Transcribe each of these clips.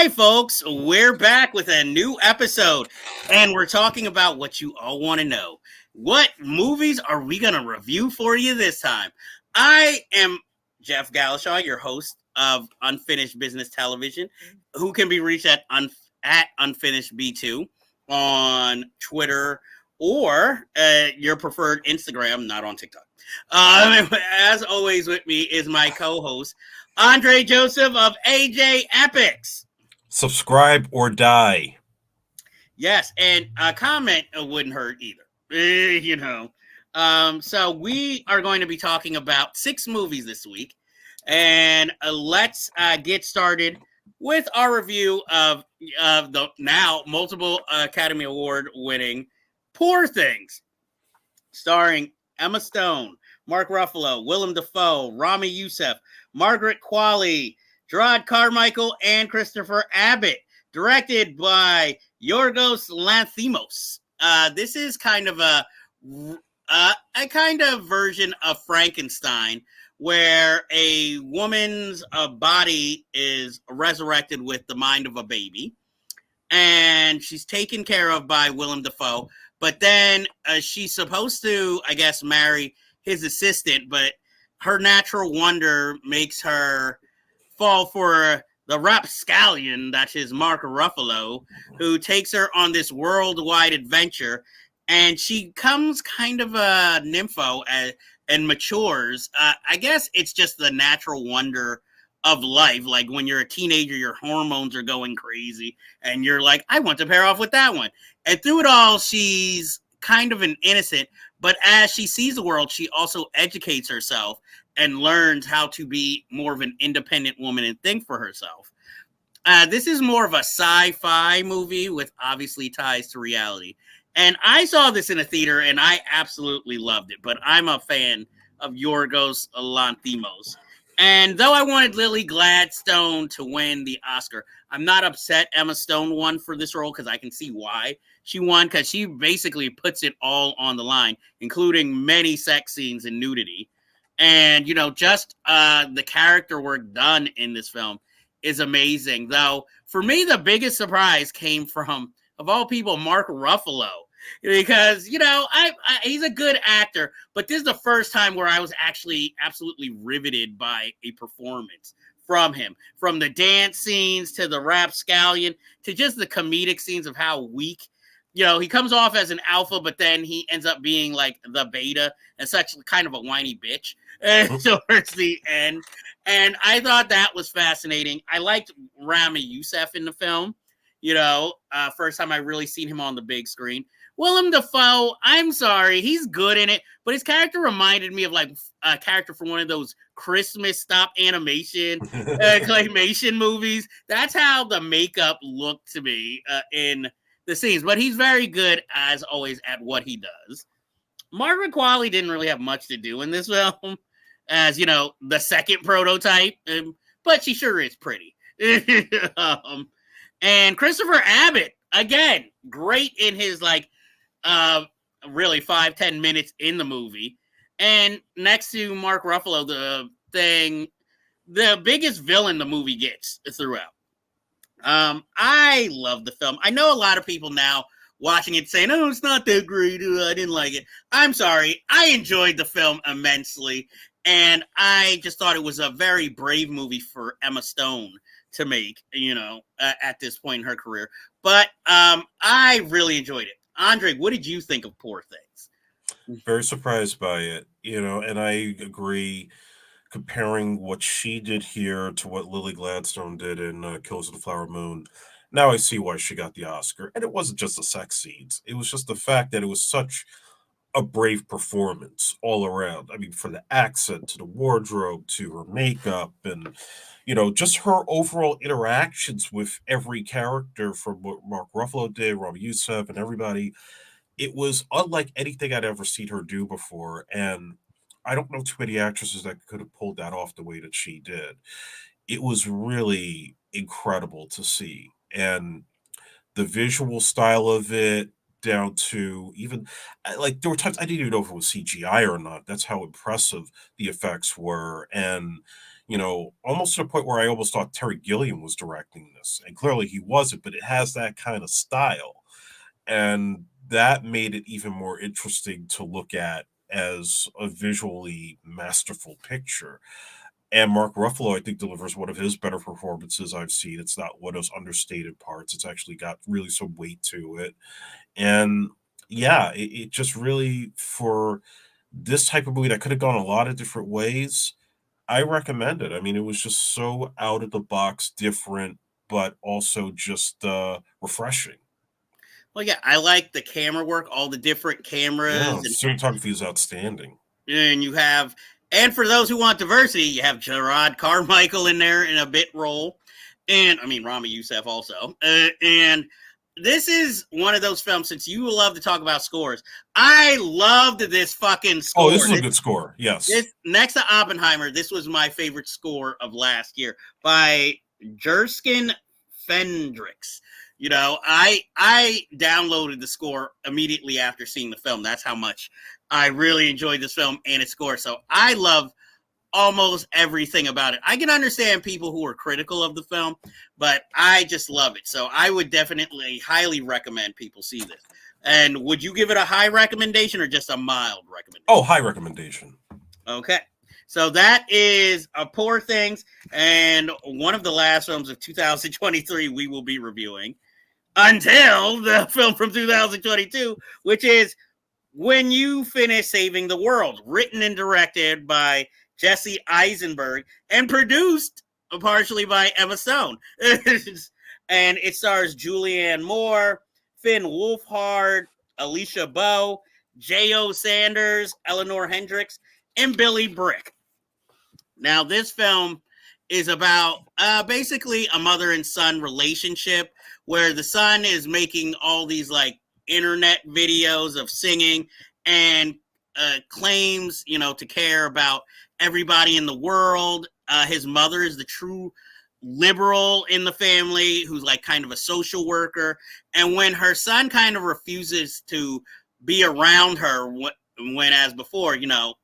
Hi, folks. We're back with a new episode, and we're talking about what you all want to know. What movies are we going to review for you this time? I am Jeff Galashaw, your host of Unfinished Business Television, who can be reached at Unfinished B2 on Twitter or your preferred Instagram, not on TikTok. As always, with me is my co host, Andre Joseph of AJ Epics. Subscribe or die. Yes, and a comment wouldn't hurt either. So we are going to be talking about 6 movies this week, and let's get started with our review of the now multiple Academy Award winning Poor Things, starring Emma Stone, Mark Ruffalo, Willem Dafoe, Rami Youssef, Margaret Qualley, Gerard Carmichael, and Christopher Abbott. Directed by Yorgos Lanthimos. This is kind of a kind of version of Frankenstein, where a woman's body is resurrected with the mind of a baby, and she's taken care of by Willem Dafoe. But then she's supposed to, I guess, marry his assistant, but her natural wonder makes her fall for the rapscallion that is Mark Ruffalo, who takes her on this worldwide adventure, and she becomes kind of a nympho and matures. I guess it's just the natural wonder of life. Like when you're a teenager, your hormones are going crazy, and you're like, I want to pair off with that one. And through it all, she's kind of an innocent, but as she sees the world, she also educates herself and learns how to be more of an independent woman and think for herself. This is more of a sci-fi movie with obviously ties to reality. And I saw this in a theater and I absolutely loved it, but I'm a fan of Yorgos Lanthimos. And though I wanted Lily Gladstone to win the Oscar, I'm not upset Emma Stone won for this role because I can see why she won, because she basically puts it all on the line, including many sex scenes and nudity. And, just the character work done in this film is amazing. Though, for me, the biggest surprise came from, of all people, Mark Ruffalo. Because, he's a good actor, but this is the first time where I was actually absolutely riveted by a performance from him. From the dance scenes to the rapscallion to just the comedic scenes of how weak he comes off as an alpha, but then he ends up being like the beta and such kind of a whiny bitch towards the end. And I thought that was fascinating. I liked Rami Youssef in the film. First time I really seen him on the big screen. Willem Dafoe, I'm sorry, he's good in it, but his character reminded me of like a character from one of those Christmas stop animation claymation movies. That's how the makeup looked to me in the scenes, but he's very good as always at what he does. Margaret Qualley didn't really have much to do in this film, as the second prototype, but she sure is pretty. And Christopher Abbott, again, great in his really 5-10 minutes in the movie. And next to Mark Ruffalo, the biggest villain the movie gets throughout. I love the film. I know a lot of people now watching it saying, "Oh, it's not that great. I didn't like it." I'm sorry. I enjoyed the film immensely, and I just thought it was a very brave movie for Emma Stone to make, at this point in her career. But I really enjoyed it. Andre, what did you think of Poor Things? Very surprised by it, and I agree. Comparing what she did here to what Lily Gladstone did in Killers of the Flower Moon, now I see why she got the Oscar. And it wasn't just the sex scenes; it was just the fact that it was such a brave performance all around. I mean, from the accent to the wardrobe to her makeup and just her overall interactions with every character from what Mark Ruffalo did, Rob Youssef, and everybody. It was unlike anything I'd ever seen her do before, and I don't know too many actresses that could have pulled that off the way that she did. It was really incredible to see, and the visual style of it, down to even like there were times I didn't even know if it was CGI or not. That's how impressive the effects were, and almost to the point where I almost thought Terry Gilliam was directing this. And clearly he wasn't, but it has that kind of style. And that made it even more interesting to look at as a visually masterful picture. And Mark Ruffalo, I think, delivers one of his better performances I've seen. It's not one of those understated parts. It's actually got really some weight to it. And yeah, it just really, for this type of movie that could have gone a lot of different ways, I recommend it. I mean, it was just so out of the box, different, but also just refreshing. Well, yeah, I like the camera work, all the different cameras, Yeah, cinematography is outstanding. and you have, and for those who want diversity, you have Gerard Carmichael in there in a bit role, and I mean Rami Youssef also, and this is one of those films. Since you love to talk about scores, I loved this fucking score. Oh, this is a good score. Yes. This next to Oppenheimer, this was my favorite score of last year by Jerskin Fendrix. I downloaded the score immediately after seeing the film. That's how much I really enjoyed this film and its score. So I love almost everything about it. I can understand people who are critical of the film, but I just love it. So I would definitely highly recommend people see this. And would you give it a high recommendation or just a mild recommendation? Oh, high recommendation. Okay. So that is Poor Things, and one of the last films of 2023 we will be reviewing until the film from 2022, which is When You Finish Saving the World, written and directed by Jesse Eisenberg and produced partially by Emma Stone. And it stars Julianne Moore, Finn Wolfhard, Alicia Bowe, J.O. Sanders, Eleanor Hendricks, and Billy Brick. Now, this film is about basically a mother and son relationship where the son is making all these like internet videos of singing and claims, to care about everybody in the world. His mother is the true liberal in the family who's like kind of a social worker. And when her son kind of refuses to be around her, when as before,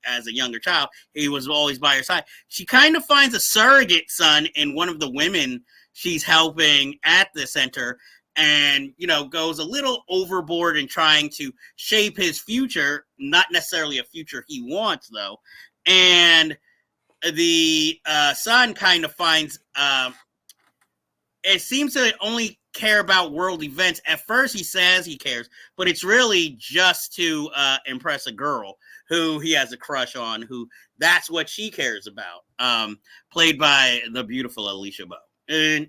as a younger child, he was always by her side, she kind of finds a surrogate son in one of the women she's helping at the center and, goes a little overboard in trying to shape his future, not necessarily a future he wants, though. And the son kind of finds it seems to only care about world events. At first, he says he cares, but it's really just to impress a girl who he has a crush on, who that's what she cares about, played by the beautiful Alicia Bowe. And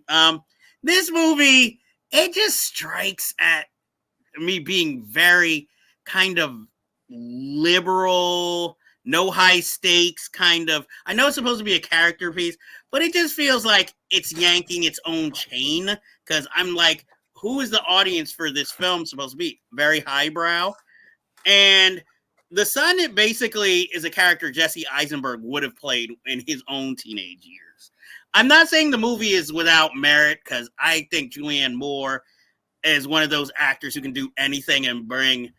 this movie, it just strikes at me being very kind of liberal, no high stakes kind of. I know it's supposed to be a character piece, but it just feels like it's yanking its own chain, because I'm like, who is the audience for this film supposed to be? Very highbrow. And the son, it basically is a character Jesse Eisenberg would have played in his own teenage years. I'm not saying the movie is without merit, because I think Julianne Moore is one of those actors who can do anything and bring,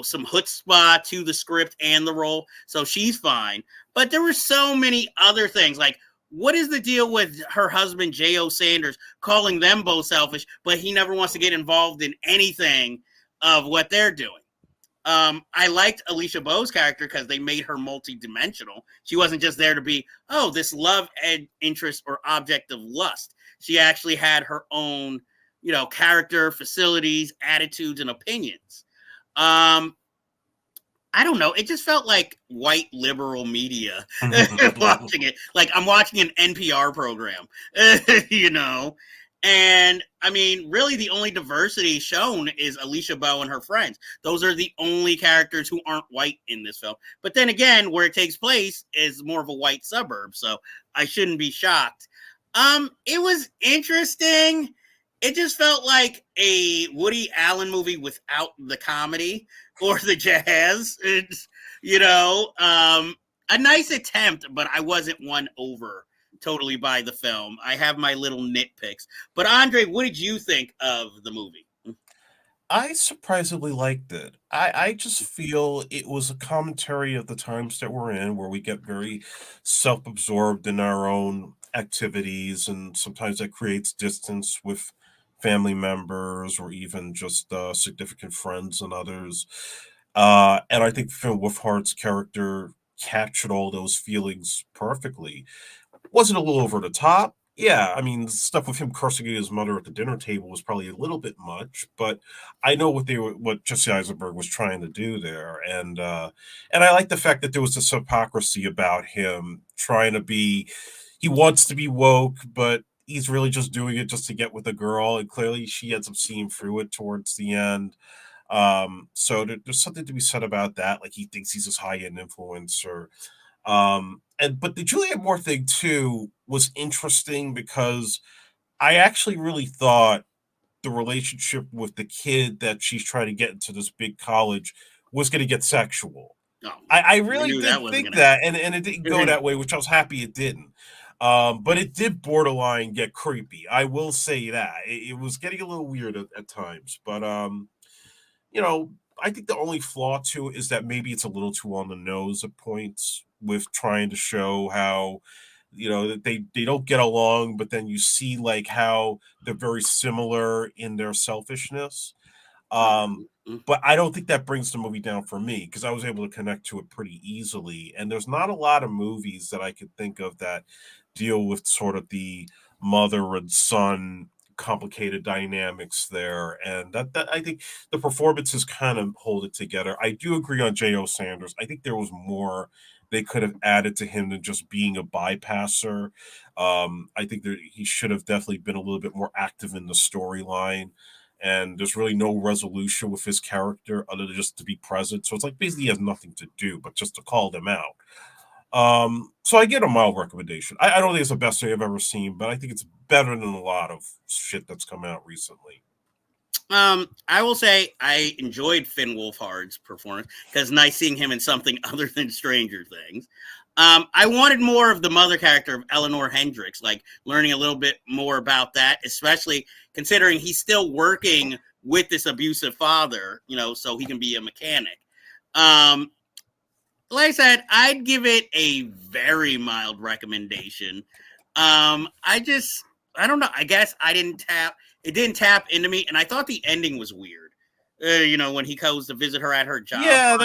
some chutzpah to the script and the role. So she's fine. But there were so many other things. Like, what is the deal with her husband, J.O. Sanders, calling them both selfish, but he never wants to get involved in anything of what they're doing? I liked Alicia Bowe's character because they made her multidimensional. She wasn't just there to be, this love interest or object of lust. She actually had her own, character, facilities, attitudes, and opinions. I don't know. It just felt like white liberal media watching it. Like I'm watching an NPR program, And I mean, really the only diversity shown is Alicia Bowe and her friends. Those are the only characters who aren't white in this film. But then again, where it takes place is more of a white suburb. So I shouldn't be shocked. It was interesting. It just felt like a Woody Allen movie without the comedy or the jazz. It's, a nice attempt, but I wasn't won over totally by the film. I have my little nitpicks. But Andre, what did you think of the movie? I surprisingly liked it. I just feel it was a commentary of the times that we're in, where we get very self-absorbed in our own activities, and sometimes that creates distance with family members or even just significant friends and others. And I think Finn Wolfhard's character captured all those feelings perfectly. Was it a little over the top? Yeah, I mean, stuff with him cursing at his mother at the dinner table was probably a little bit much, but I know what Jesse Eisenberg was trying to do there, and I like the fact that there was this hypocrisy about him trying to be. He wants to be woke, but he's really just doing it just to get with a girl, and clearly she ends up seeing through it towards the end. So there's something to be said about that. Like he thinks he's this high end influencer, and but the Julianne Moore thing too was interesting because I actually really thought the relationship with the kid that she's trying to get into this big college was going to get sexual. Oh, I I really knew that did wasn't think going to that, and it didn't go happen. that way, which I was happy it didn't. But it did borderline get creepy. I will say that it was getting a little weird at times. But you know, I think the only flaw to it is that maybe it's a little too on the nose at points with trying to show how, that they don't get along, but then you see like how they're very similar in their selfishness. Um, Mhm. but I don't think that brings the movie down for me because I was able to connect to it pretty easily. And there's not a lot of movies that I could think of that deal with sort of the mother and son complicated dynamics there. And that I think the performances kind of hold it together. I do agree on J.O. Sanders. I think there was more they could have added to him than just being a bypasser. I think that he should have definitely been a little bit more active in the storyline, and there's really no resolution with his character other than just to be present. So it's like basically he has nothing to do but just to call them out. So I get a mild recommendation. I don't think it's the best thing I've ever seen, but I think it's better than a lot of shit that's come out recently. I will say I enjoyed Finn Wolfhard's performance because nice seeing him in something other than Stranger Things. I wanted more of the mother character of Eleanor Hendricks, like learning a little bit more about that, especially considering he's still working with this abusive father, so he can be a mechanic. Um, like I said, I'd give it a very mild recommendation. I don't know. I guess it didn't tap into me, and I thought the ending was weird. When he goes to visit her at her job. Yeah,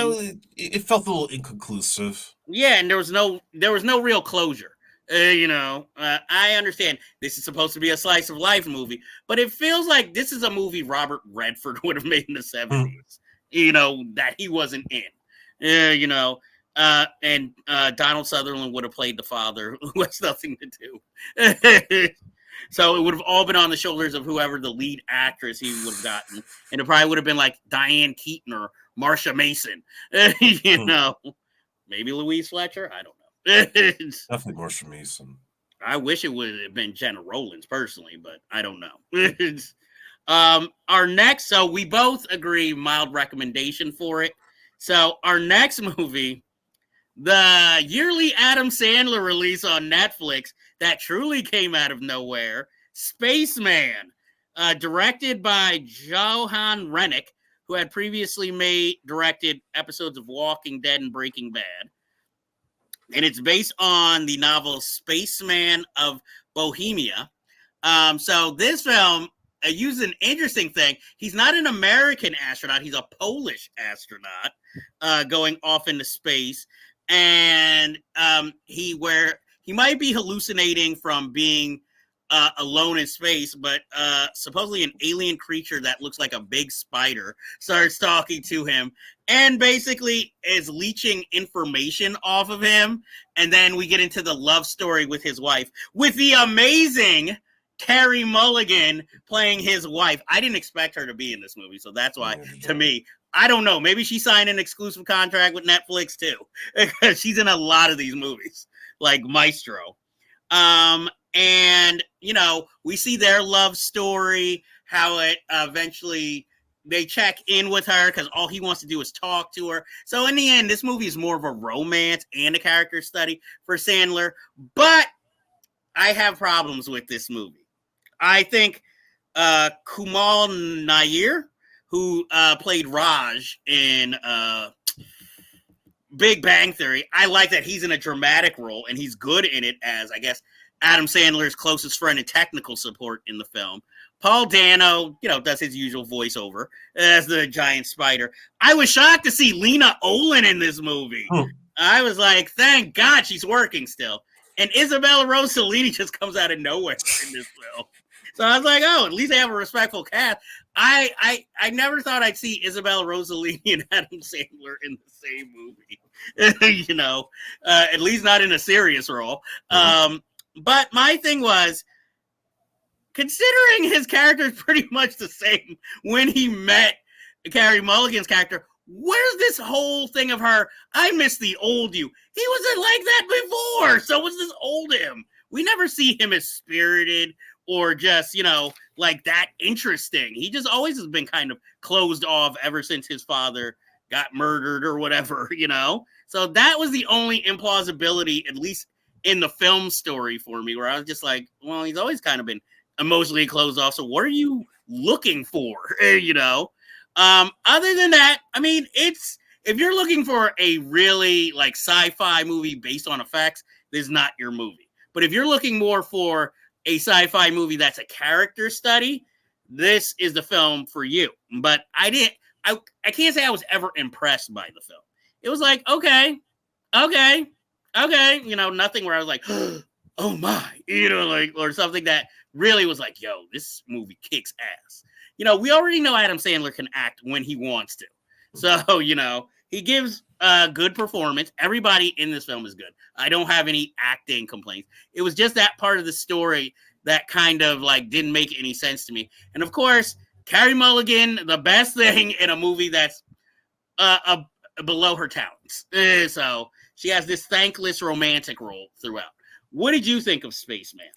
it felt a little inconclusive. Yeah, and there was no real closure. I understand this is supposed to be a slice of life movie, but it feels like this is a movie Robert Redford would have made in the 70s. That he wasn't in. And Donald Sutherland would have played the father, who has nothing to do. So it would have all been on the shoulders of whoever the lead actress he would have gotten, and it probably would have been like Diane Keaton or Marsha Mason. Maybe Louise Fletcher. I don't know. Definitely Marshall Mason. I wish it would have been Jenna Rollins personally, but I don't know. Our next, so we both agree, mild recommendation for it. So our next movie, the yearly Adam Sandler release on Netflix that truly came out of nowhere, Spaceman, directed by Johan Rennick, who had previously directed episodes of Walking Dead and Breaking Bad. And it's based on the novel Spaceman of Bohemia. So this film uses an interesting thing. He's not an American astronaut. He's a Polish astronaut going off into space. And he might be hallucinating from being alone in space, but supposedly an alien creature that looks like a big spider starts talking to him and basically is leeching information off of him. And then we get into the love story with his wife, with the amazing Carey Mulligan playing his wife. I didn't expect her to be in this movie, so that's why, to me, I don't know. Maybe she signed an exclusive contract with Netflix too, because she's in a lot of these movies, like Maestro. And we see their love story, how it eventually they check in with her because all he wants to do is talk to her. So in the end, this movie is more of a romance and a character study for Sandler. But I have problems with this movie. I think Kumal Nair, who played Raj in Big Bang Theory. I like that he's in a dramatic role, and he's good in it as, I guess, Adam Sandler's closest friend and technical support in the film. Paul Dano, does his usual voiceover as the giant spider. I was shocked to see Lena Olin in this movie. I was like, thank God she's working still. And Isabella Rossellini just comes out of nowhere in this film. So I was like, oh, at least they have a respectful cast. I never thought I'd see Isabella Rossellini and Adam Sandler in the same movie. At least not in a serious role. But my thing was, considering his character is pretty much the same when he met Carey Mulligan's character, where's this whole thing of her, I miss the old you? He wasn't like that before, so was this old him? We never see him as spirited or just, like that interesting. He just always has been kind of closed off ever since his father got murdered or whatever, So that was the only implausibility, at least in the film story for me, where I was just like, well, he's always kind of been emotionally closed off, so what are you looking for? Other than that, I mean, if you're looking for a really like sci-fi movie based on effects, this is not your movie. But if you're looking more for a sci-fi movie that's a character study, this is the film for you. But I can't say I was ever impressed by the film. It was like, okay, nothing where I was like, oh my, or something that really was like, yo, this movie kicks ass. We already know Adam Sandler can act when he wants to. So, he gives a good performance. Everybody in this film is good. I don't have any acting complaints. It was just that part of the story that kind of like didn't make any sense to me. And of course, Carey Mulligan, the best thing in a movie that's below her talents. So she has this thankless romantic role throughout. What did you think of Spaceman?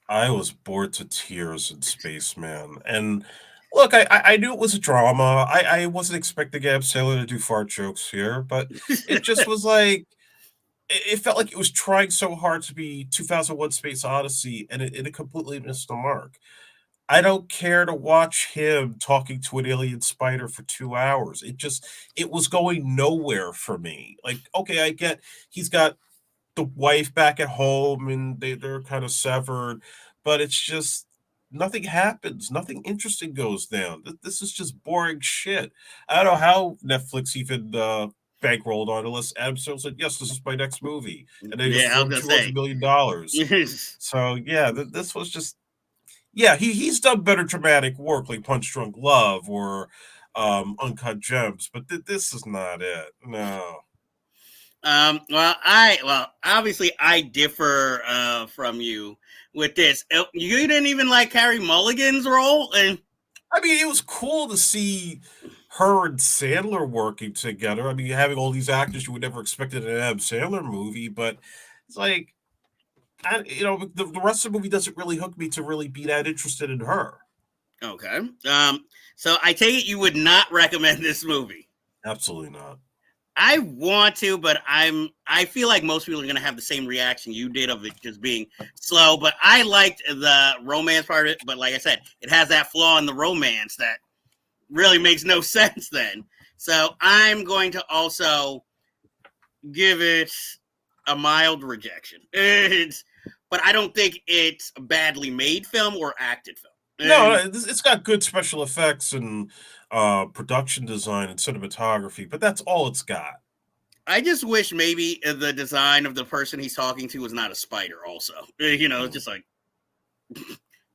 I was bored to tears in Spaceman. And look, I knew it was a drama. I wasn't expecting Adam Sandler to do fart jokes here, but it just was like, it felt like it was trying so hard to be 2001 Space Odyssey, and it completely missed the mark. I don't care to watch him talking to an alien spider for 2 hours. It was going nowhere for me. Like, okay, I get he's got the wife back at home and they're kind of severed, but it's just nothing happens. Nothing interesting goes down. This is just boring shit. I don't know how Netflix even bankrolled on it unless Adam Sandler said, yes, this is my next movie. And they just threw him $200 million. So, yeah, this was just, yeah, he's done better dramatic work like Punch Drunk Love or Uncut Gems, but this is not it. No. Obviously I differ from you with this. You didn't even like Carey Mulligan's role, and I mean, it was cool to see her and Sandler working together. I mean, having all these actors you would never expect in an Adam Sandler movie, but it's like, the rest of the movie doesn't really hook me to really be that interested in her. Okay. So I take it you would not recommend this movie. Absolutely not. I want to, but I feel like most people are going to have the same reaction you did of it just being slow. But I liked the romance part of it. But like I said, it has that flaw in the romance that really makes no sense then. So I'm going to also give it a mild rejection. But I don't think it's a badly made film or acted film. No, it's got good special effects and production design and cinematography, but that's all it's got. I just wish maybe the design of the person he's talking to was not a spider also. It's just like,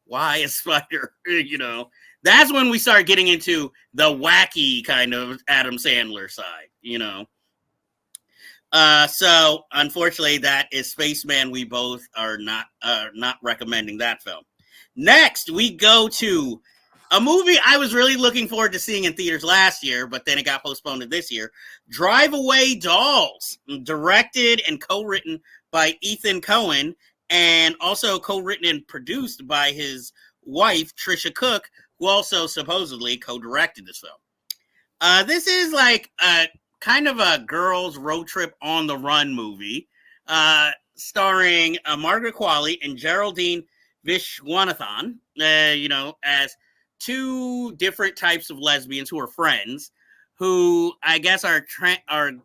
why a spider? That's when we start getting into the wacky kind of Adam Sandler side, So unfortunately, that is Spaceman. We both are not recommending that film. Next, we go to a movie I was really looking forward to seeing in theaters last year, but then it got postponed to this year. Drive Away Dolls, directed and co-written by Ethan Coen, and also co-written and produced by his wife, Trisha Cook, who also supposedly co-directed this film. This is like a kind of a girls' road trip on the run movie, starring Margaret Qualley and Geraldine Viswanathan, as two different types of lesbians who are friends, who I guess are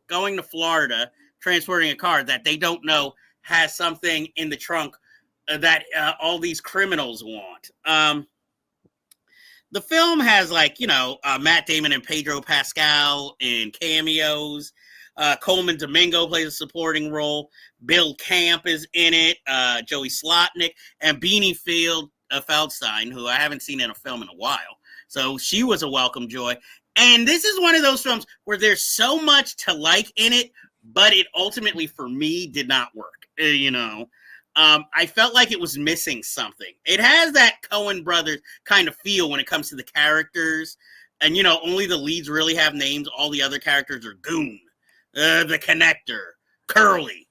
going to Florida, transporting a car that they don't know has something in the trunk that all these criminals want. The film has Matt Damon and Pedro Pascal in cameos. Coleman Domingo plays a supporting role. Bill Camp is in it. Joey Slotnick and Beanie Feldstein, who I haven't seen in a film in a while. So she was a welcome joy. And this is one of those films where there's so much to like in it, but it ultimately, for me, did not work. I felt like it was missing something. It has that Coen Brothers kind of feel when it comes to the characters. And, only the leads really have names. All the other characters are Goon, the Connector, Curly,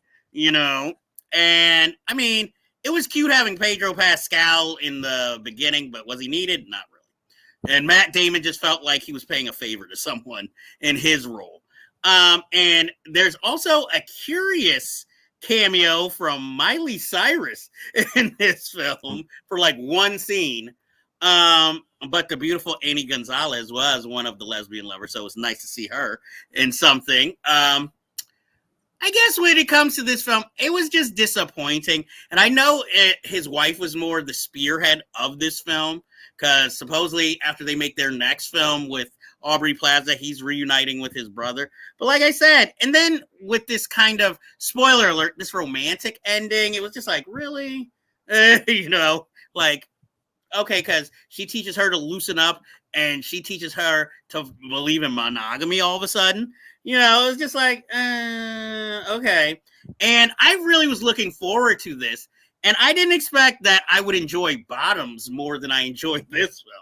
And, I mean, it was cute having Pedro Pascal in the beginning, but was he needed? Not really. And Matt Damon just felt like he was paying a favor to someone in his role. And there's also a curious cameo from Miley Cyrus in this film for one scene. But the beautiful Annie Gonzalez was one of the lesbian lovers, so it was nice to see her in something. I guess when it comes to this film, it was just disappointing. And I know his wife was more the spearhead of this film, because supposedly after they make their next film with Aubrey Plaza, he's reuniting with his brother. But like I said, and then with this kind of, spoiler alert, this romantic ending, it was just like, really? Okay, because she teaches her to loosen up and she teaches her to believe in monogamy all of a sudden. It was just like, okay. And I really was looking forward to this. And I didn't expect that I would enjoy Bottoms more than I enjoyed this film.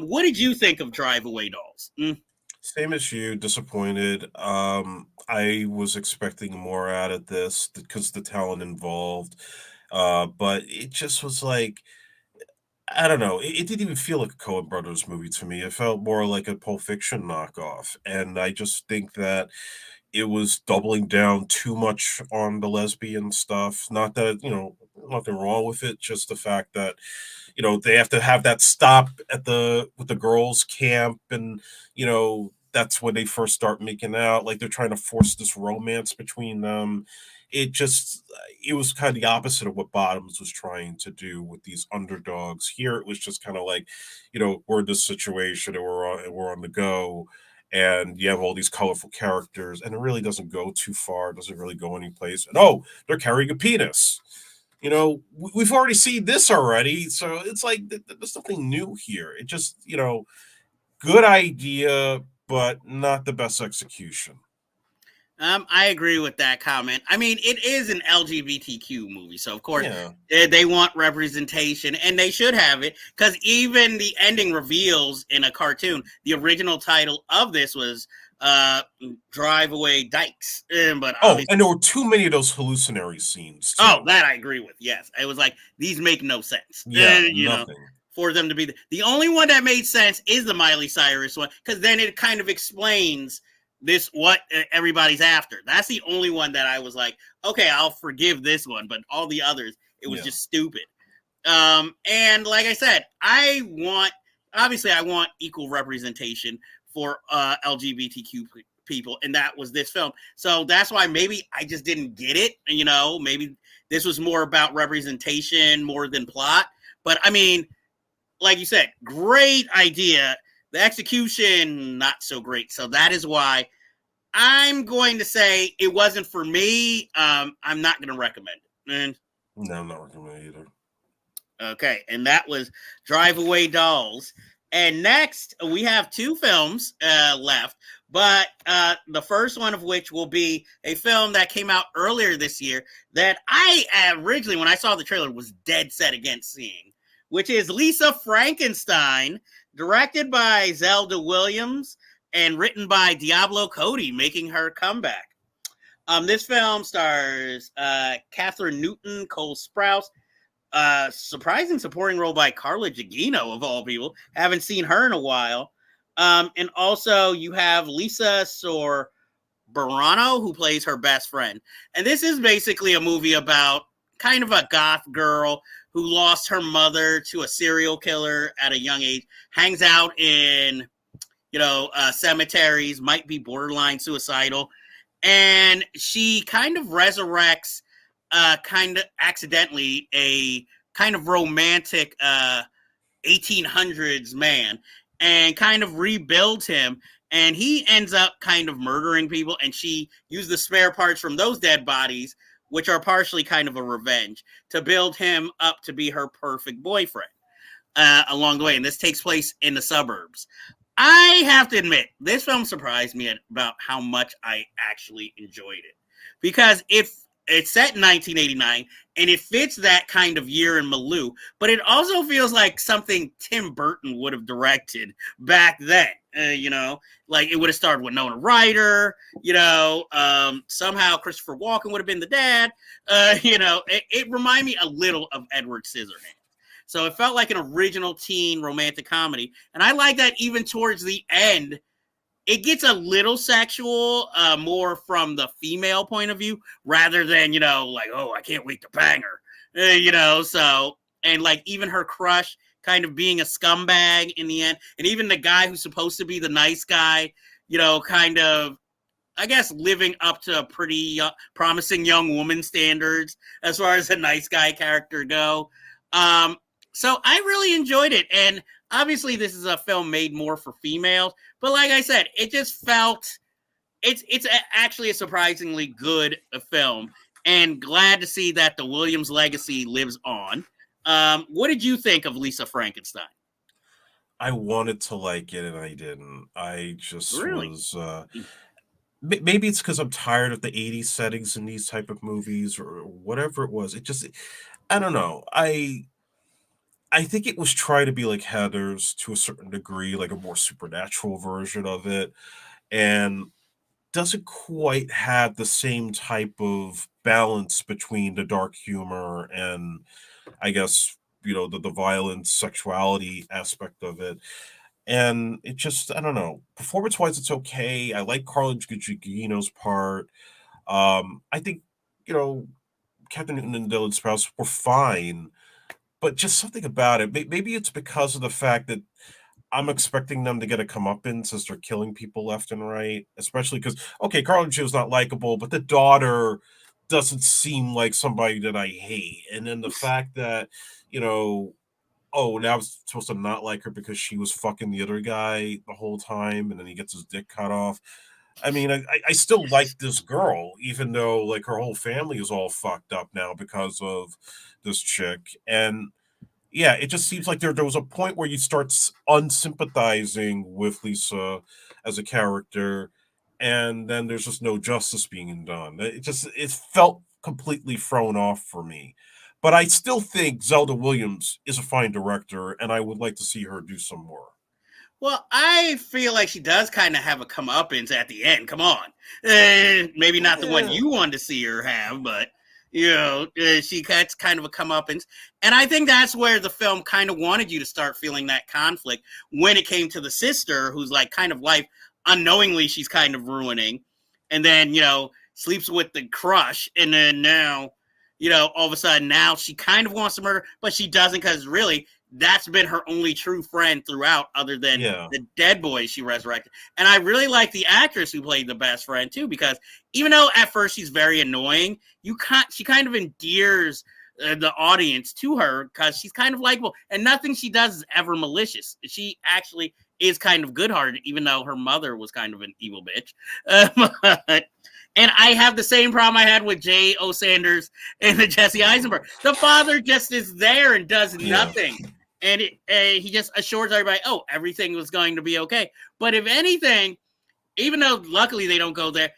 What did you think of Drive Away Dolls? Same as you, disappointed. I was expecting more out of this because the talent involved. But it just was like, I don't know. It didn't even feel like a Coen Brothers movie to me. It felt more like a Pulp Fiction knockoff. And I just think that it was doubling down too much on the lesbian stuff. Not that, nothing wrong with it, just the fact that, they have to have that stop with the girls' camp, and, that's when they first start making out. Like they're trying to force this romance between them. It was kind of the opposite of what Bottoms was trying to do with these underdogs. Here it was just kind of like, we're in this situation and we're on the go, and you have all these colorful characters, and it really doesn't go too far. It doesn't really go anyplace. And they're carrying a penis. We've already seen this already, so it's like there's nothing new here. It just, good idea, but not the best execution. I agree with that comment. I mean, it is an LGBTQ movie, so of course they want representation, and they should have it, because even the ending reveals in a cartoon, the original title of this was Drive Away Dykes. But and there were too many of those hallucinatory scenes, too. Oh, that I agree with, yes. It was like, these make no sense. Yeah, nothing. For them to be the only one that made sense is the Miley Cyrus one, because then it kind of explains what everybody's after. That's the only one that I was like, okay, I'll forgive this one, but all the others, it was just stupid. And like I said, I want equal representation for LGBTQ people, and that was this film. So that's why maybe I just didn't get it. Maybe this was more about representation more than plot. But I mean, like you said, great idea. The execution, not so great. So that is why I'm going to say it wasn't for me. I'm not going to recommend it. No, I'm not recommending it either. Okay, and that was Drive Away Dolls. And next, we have two films left, but the first one of which will be a film that came out earlier this year that I originally, when I saw the trailer, was dead set against seeing, which is Lisa Frankenstein, directed by Zelda Williams and written by Diablo Cody, making her comeback. This film stars Catherine Newton, Cole Sprouse, surprising supporting role by Carla Gugino, of all people. Haven't seen her in a while. And also you have Lisa Sorbarano, who plays her best friend. And this is basically a movie about kind of a goth girl who lost her mother to a serial killer at a young age, hangs out in, cemeteries, might be borderline suicidal. And she kind of resurrects, kind of accidentally, a kind of romantic 1800s man, and kind of rebuilds him. And he ends up kind of murdering people, and she used the spare parts from those dead bodies, which are partially kind of a revenge, to build him up to be her perfect boyfriend along the way. And this takes place in the suburbs. I have to admit, this film surprised me about how much I actually enjoyed it, because it's set in 1989, and it fits that kind of year in Malou, but it also feels like something Tim Burton would have directed back then. Like it would have starred Winona Ryder. Somehow Christopher Walken would have been the dad. It reminded me a little of Edward Scissorhands. So it felt like an original teen romantic comedy. And I like that even towards the end, it gets a little sexual, more from the female point of view, rather than, like, oh, I can't wait to bang her. So, and like even her crush kind of being a scumbag in the end. And even the guy who's supposed to be the nice guy, kind of, I guess, living up to pretty promising young woman standards as far as a nice guy character go. So I really enjoyed it. And obviously this is a film made more for females, but like I said, it just felt, it's actually a surprisingly good film, and glad to see that the Williams legacy lives on. What did you think of Lisa Frankenstein? I wanted to like it and I didn't. I just Really? was maybe it's because I'm tired of the 80s settings in these type of movies or whatever it was. It just, I don't know. I think it was trying to be like Heathers to a certain degree, like a more supernatural version of it, and doesn't quite have the same type of balance between the dark humor and, I guess, the violent sexuality aspect of it. And it just, I don't know. Performance wise, it's okay. I like Carla Gugino's part. I think, you know, Captain Newton and Dylan Sprouse were fine, but just something about it. Maybe it's because of the fact that I'm expecting them to get a comeuppance as they're killing people left and right, especially because, okay, Carla Gugino's not likable, but the daughter doesn't seem like somebody that I hate. And then the fact that, you know, oh, now I'm supposed to not like her because she was fucking the other guy the whole time, and then he gets his dick cut off. I mean, I still like this girl, even though like her whole family is all fucked up now because of this chick. And yeah, it just seems like there was a point where you start unsympathizing with Lisa as a character, and then there's just no justice being done. It felt completely thrown off for me. But I still think Zelda Williams is a fine director, and I would like to see her do some more. Well, I feel like she does kind of have a comeuppance at the end. Come on. Maybe not the one Yeah. you wanted to see her have, but, she gets kind of a comeuppance. And I think that's where the film kind of wanted you to start feeling that conflict when it came to the sister, who's like kind of life unknowingly she's kind of ruining. And then, sleeps with the crush. And then now, all of a sudden now she kind of wants to murder, but she doesn't, because really that's been her only true friend throughout, other than Yeah. the dead boys she resurrected. And I really like the actress who played the best friend too, because even though at first she's very annoying, she kind of endears the audience to her, because she's kind of likable, and nothing she does is ever malicious. She actually is kind of good-hearted, even though her mother was kind of an evil bitch. And I have the same problem I had with J.O. Sanders and the Jesse Eisenberg. The father just is there and does nothing. And he just assures everybody, oh, everything was going to be okay. But if anything, even though luckily they don't go there,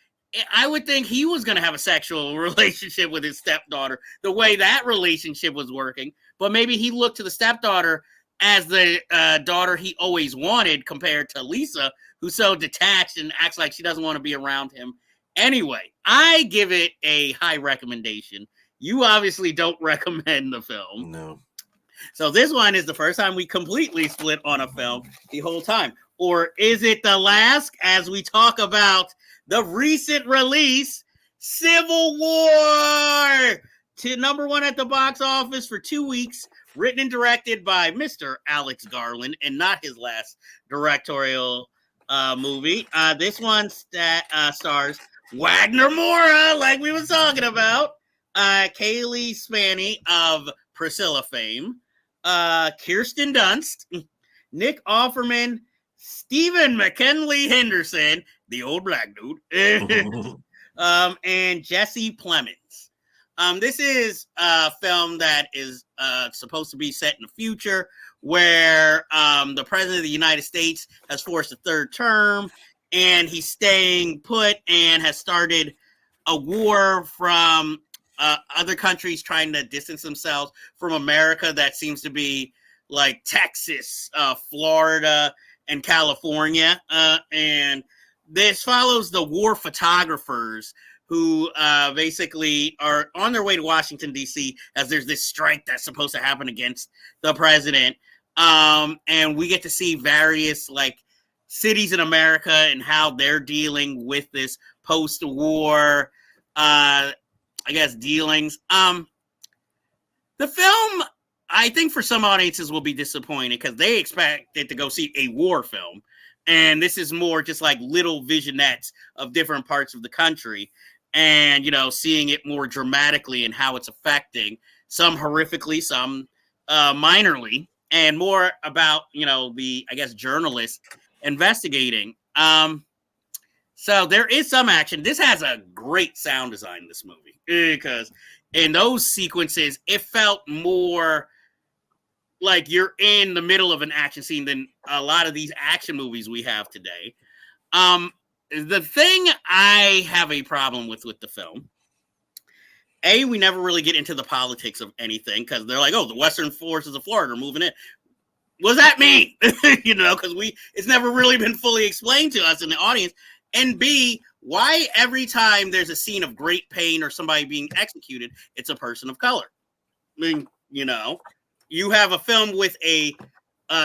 I would think he was going to have a sexual relationship with his stepdaughter, the way that relationship was working. But maybe he looked to the stepdaughter as the daughter he always wanted, compared to Lisa, who's so detached and acts like she doesn't want to be around him. Anyway, I give it a high recommendation. You obviously don't recommend the film. No. So this one is the first time we completely split on a film the whole time. Or is it the last, as we talk about the recent release, Civil War? to number one at the box office for 2 weeks, written and directed by Mr. Alex Garland, and not his last directorial movie. This one stars Wagner Moura, like we were talking about, Kaylee Spaney of Priscilla fame, Kirsten Dunst, Nick Offerman, Stephen McKinley Henderson, the old black dude, and Jesse Plemons. This is a film that is supposed to be set in the future where the president of the United States has forced a third term and he's staying put and has started a war from other countries trying to distance themselves from America that seems to be like Texas, Florida, and California. And this follows the war photographers who basically are on their way to Washington, D.C., as there's this strike that's supposed to happen against the president. And we get to see various like cities in America and how they're dealing with this post-war, I guess, dealings. The film, I think for some audiences will be disappointed because they expected to go see a war film. And this is more just like little vignettes of different parts of the country. And, you know, seeing it more dramatically and how it's affecting some horrifically, some minorly, and more about, you know, the, I guess, journalists investigating. So there is some action. This has a great sound design, this movie, because in those sequences, it felt more like you're in the middle of an action scene than a lot of these action movies we have today. The thing I have a problem with the film, we never really get into the politics of anything because they're like, oh, the Western forces of Florida are moving in. What does that mean? You know, because it's never really been fully explained to us in the audience. And B, why every time there's a scene of great pain or somebody being executed, it's a person of color? I mean, you know, you have a film with a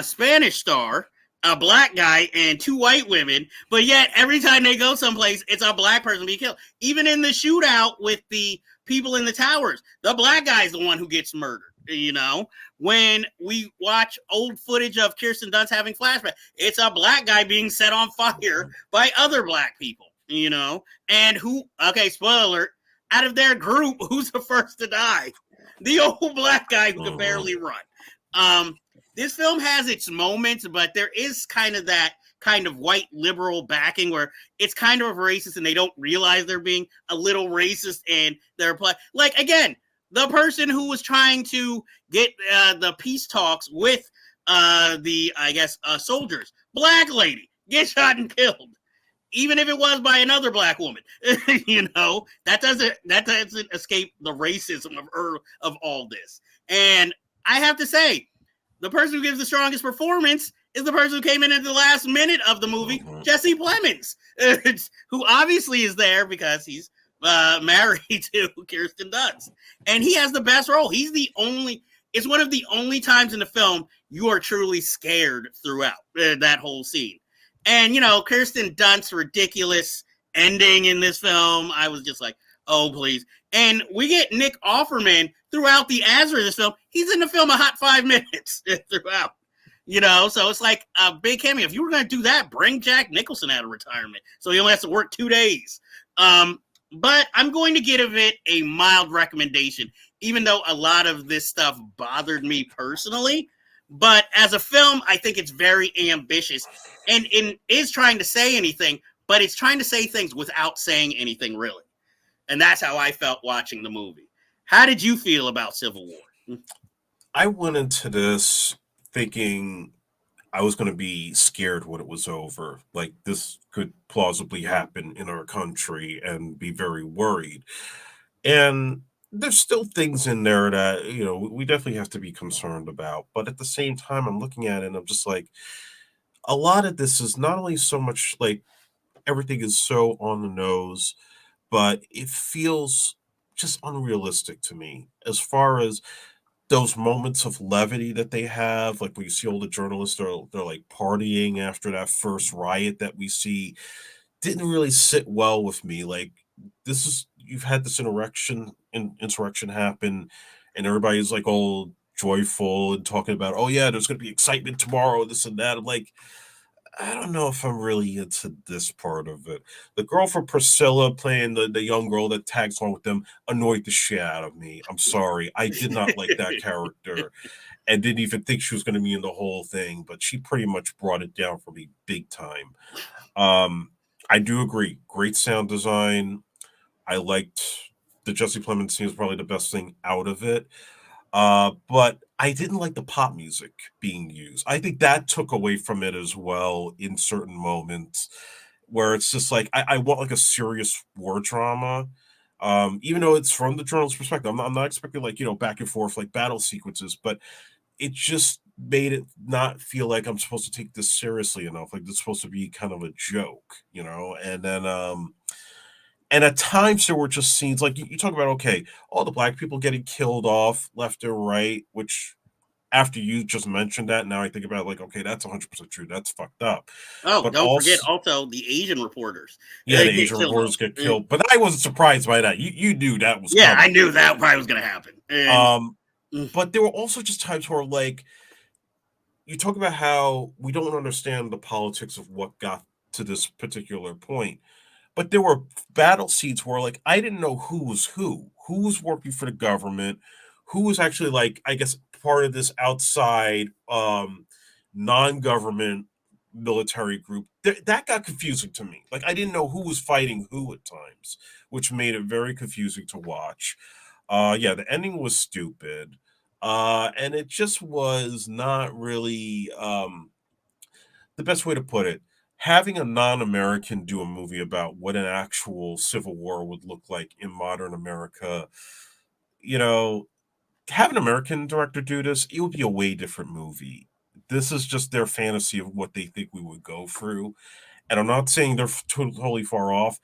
Spanish star, a black guy, and two white women, but yet every time they go someplace, it's a black person being killed. Even in the shootout with the people in the towers, the black guy is the one who gets murdered. You know, when we watch old footage of Kirsten Dunst having flashbacks, it's a black guy being set on fire by other black people, you know, and okay, spoiler alert, out of their group, who's the first to die? The old black guy who can barely run. This film has its moments, but there is kind of that kind of white liberal backing where it's kind of racist and they don't realize they're being a little racist and they're like, again, the person who was trying to get the peace talks with the, I guess, soldiers, black lady, get shot and killed, even if it was by another black woman. You know, that doesn't escape the racism of all this. And I have to say, the person who gives the strongest performance is the person who came in at the last minute of the movie, Jesse Plemons, who obviously is there because he's married to Kirsten Dunst, and he has the best role. It's one of the only times in the film you are truly scared throughout that whole scene. And, you know, Kirsten Dunst's ridiculous ending in this film, I was just like, oh, please. And we get Nick Offerman throughout the Azra of this film. He's in the film a hot 5 minutes throughout. You know, so it's like a big cameo. If you were going to do that, bring Jack Nicholson out of retirement so he only has to work 2 days. But I'm going to give it a mild recommendation, even though a lot of this stuff bothered me personally. But as a film, I think it's very ambitious and it is trying to say anything, but it's trying to say things without saying anything really. And that's how I felt watching the movie. How did you feel about Civil War? I went into this thinking I was going to be scared when it was over. Like, this could plausibly happen in our country and be very worried. And there's still things in there that, you know, we definitely have to be concerned about. But at the same time, I'm looking at it and I'm just like, a lot of this is not only so much like everything is so on the nose, but it feels just unrealistic to me as far as those moments of levity that they have, like when you see all the journalists, they're like partying after that first riot that we see, didn't really sit well with me. Like, you've had this insurrection happened, and everybody's like all joyful and talking about, oh yeah, there's going to be excitement tomorrow, this and that. I'm like, I don't know if I'm really into this part of it. The girl from Priscilla playing the young girl that tags along with them annoyed the shit out of me. I'm sorry. I did not like that character and didn't even think she was going to be in the whole thing, but she pretty much brought it down for me big time. Um, I do agree. Great sound design. I liked the Jesse Plemons scene was probably the best thing out of it. But I didn't like the pop music being used. I think that took away from it as well in certain moments where it's just like I want like a serious war drama. Even though it's from the journalist's perspective, I'm not expecting like, back and forth like battle sequences, but it just made it not feel like I'm supposed to take this seriously enough. Like it's supposed to be kind of a joke, and then and at times there were just scenes like you talk about, okay, all the black people getting killed off left and right, which after you just mentioned that, now I think about it, like, okay, that's 100% true. That's fucked up. Oh, But don't forget also, also the Asian reporters yeah, the get Asian killed off. reporters get killed. But I wasn't surprised by that. You knew that was Yeah, I coming. knew that probably was going to happen. And Um, but there were also just times where, like, you talk about how we don't understand the politics of what got to this particular point. But there were battle scenes where, like, I didn't know who was working for the government, who was actually, like, I guess, part of this outside, non-government military group. That got confusing to me. Like, I didn't know who was fighting who at times, which made it very confusing to watch. Yeah, the ending was stupid. And it just was not really, the best way to put it, having a non-American do a movie about what an actual civil war would look like in modern America, you know, have an American director do this, it would be a way different movie. This is just their fantasy of what they think we would go through. And I'm not saying they're totally far off,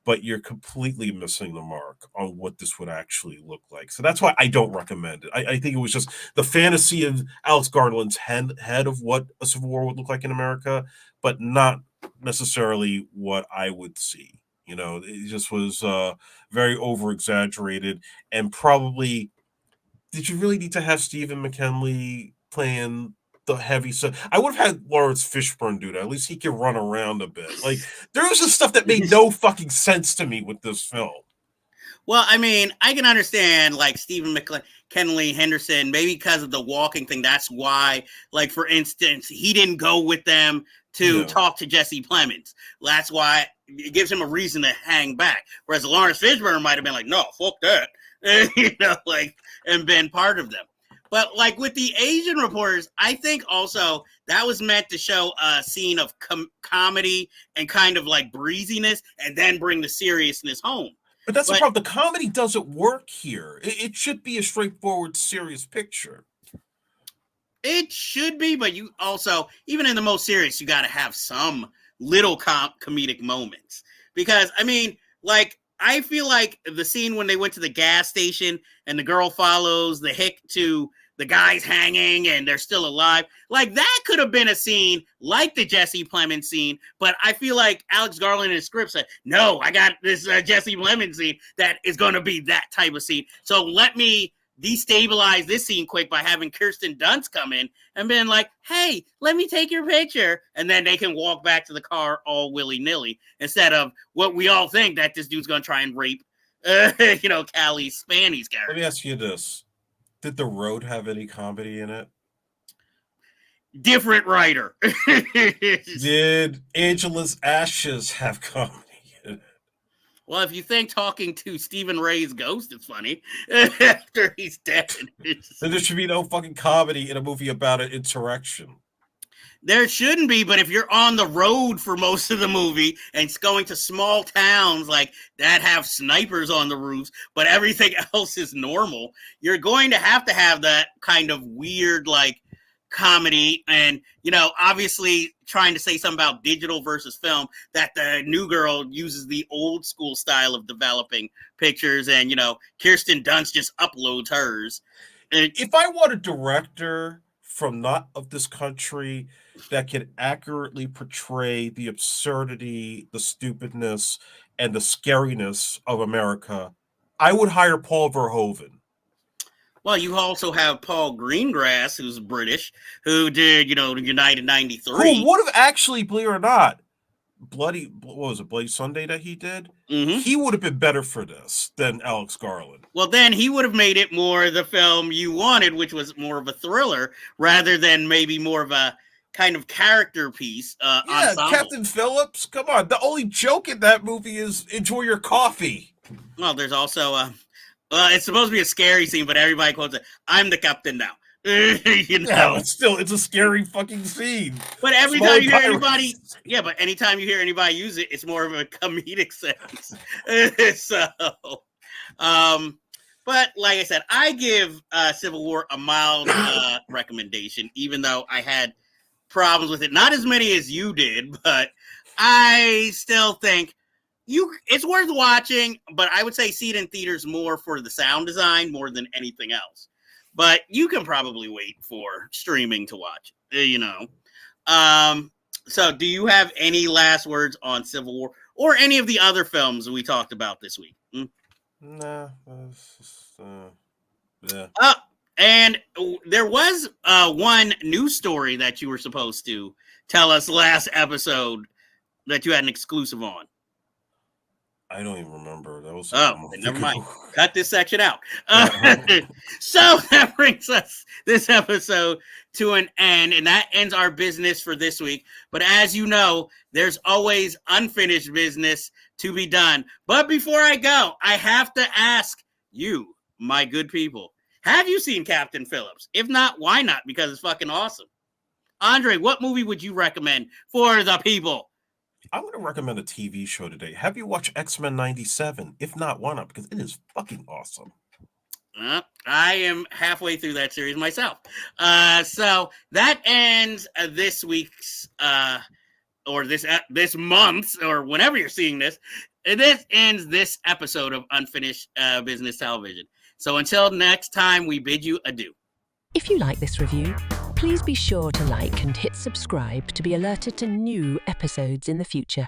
but you're completely missing the mark on what this would actually look like. So that's why I don't recommend it. I think it was just the fantasy of Alex Garland's head of what a civil war would look like in America, but not necessarily what I would see. It just was very over exaggerated and probably did you really need to have Stephen McKinley playing the heavy stuff? I would have had Lawrence Fishburne do that. At least he can run around a bit. Like there was just stuff that made no fucking sense to me with this film. Well, I mean, I can understand like Stephen McKinley Henderson, maybe because of the walking thing. That's why, like, for instance, he didn't go with them to talk to Jesse Plemons. That's why it gives him a reason to hang back. Whereas Lawrence Fishburne might have been like, no, fuck that. And been part of them. But like with the Asian reporters, I think also that was meant to show a scene of comedy and kind of like breeziness and then bring the seriousness home. But that's the problem. The comedy doesn't work here. It should be a straightforward, serious picture. It should be, but you also, even in the most serious, you got to have some little comedic moments. Because, I mean, like, I feel like the scene when they went to the gas station and the girl follows the hick to the guys hanging and they're still alive, like that could have been a scene like the Jesse Plemons scene, but I feel like Alex Garland in his script said, no, I got this Jesse Plemons scene that is going to be that type of scene. So let me destabilize this scene quick by having Kirsten Dunst come in and being like, hey, let me take your picture. And then they can walk back to the car all willy-nilly instead of what we all think that this dude's going to try and rape, Callie Spanny's character. Let me ask you this. Did The Road have any comedy in it? Different writer. Did Angela's Ashes have comedy in it? Well, if you think talking to Stephen Ray's ghost is funny after he's dead, then there should be no fucking comedy in a movie about an insurrection. There shouldn't be, but if you're on the road for most of the movie and it's going to small towns like that have snipers on the roofs, but everything else is normal, you're going to have that kind of weird, like, comedy. And, obviously trying to say something about digital versus film, that the new girl uses the old school style of developing pictures and, Kirsten Dunst just uploads hers. If I want a director from not of this country that can accurately portray the absurdity, the stupidness, and the scariness of America, I would hire Paul Verhoeven. Well, you also have Paul Greengrass, who's British, who did, United 93. Who would have actually, believe it or not, what was it, Bloody Sunday that he did? Mm-hmm. He would have been better for this than Alex Garland. Well, then he would have made it more the film you wanted, which was more of a thriller, rather than maybe more of a kind of character piece. Ensemble. Captain Phillips, come on. The only joke in that movie is enjoy your coffee. Well, there's also it's supposed to be a scary scene, but everybody quotes it, "I'm the captain now." Yeah, but it's a scary fucking scene. But every time you hear anybody, but anytime you hear anybody use it, it's more of a comedic sense. So, but like I said, I give Civil War a mild recommendation, even though I had problems with it. Not as many as you did, but I still think it's worth watching. But I would say see it in theaters more for the sound design more than anything else. But you can probably wait for streaming to watch, So do you have any last words on Civil War or any of the other films we talked about this week? Nah. Yeah. And there was one news story that you were supposed to tell us last episode that you had an exclusive on. I don't even remember. That was never mind. Cut this section out. So that brings us this episode to an end, and that ends our business for this week. But as you know, there's always unfinished business to be done. But before I go, I have to ask you, my good people, have you seen Captain Phillips? If not, why not? Because it's fucking awesome. Andre, what movie would you recommend for the people? I'm going to recommend a TV show today. Have you watched X-Men 97? If not, why not? Because it is fucking awesome. I am halfway through that series myself. So that ends this week's, or this month's, or whenever you're seeing this. This ends this episode of Unfinished Business Television. So until next time, we bid you adieu. If you like this review, please be sure to like and hit subscribe to be alerted to new episodes in the future.